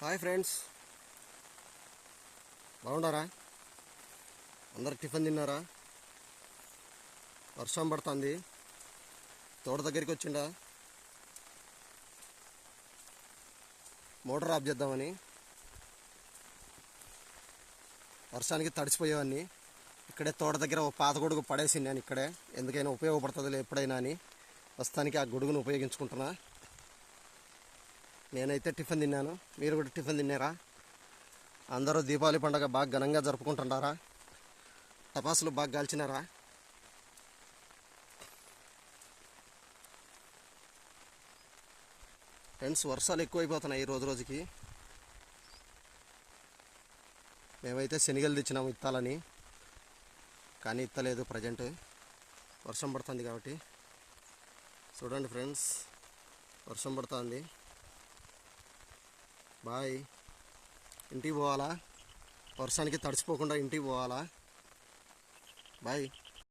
Hi friends, బాగుండారా? అందరు tiffin తిన్నారా? వర్షం పడుతుంది. తోట దగ్గరికి వచ్చిండా మోటార్ ఆఫ్ చేద్దామని. వర్షానికి తడిసిపోయేవాడిని. ఇక్కడే తోట దగ్గర ఒక పాత గొడుగు పడేసి నేను ఇక్కడే, ఎందుకైనా ఉపయోగపడుతుంది ఎప్పుడైనా అని ప్రస్తుతానికి ఆ గొడుగును ఉపయోగించుకుంటున్నా. నేనైతే టిఫిన్ తిన్నాను. మీరు కూడా టిఫిన్ తిన్నారా? అందరూ దీపావళి పండుగ బాగా ఘనంగా జరుపుకుంటున్నారా? టపాసులు బాగా కాల్చినారా? ఫ్రెండ్స్, వర్షాలు ఎక్కువైపోతున్నాయి ఈ రోజు రోజుకి. మేమైతే శనగలు తెచ్చినాము ఇత్తాలని, కానీ ఇత్తలేదు ప్రజెంట్, వర్షం పడుతుంది కాబట్టి. చూడండి ఫ్రెండ్స్, వర్షం పడుతుంది. బాయ్. ఇంటికి పోవాలా? వర్షానికి తడిసిపోకుండా ఇంటికి పోవాలా? బాయ్.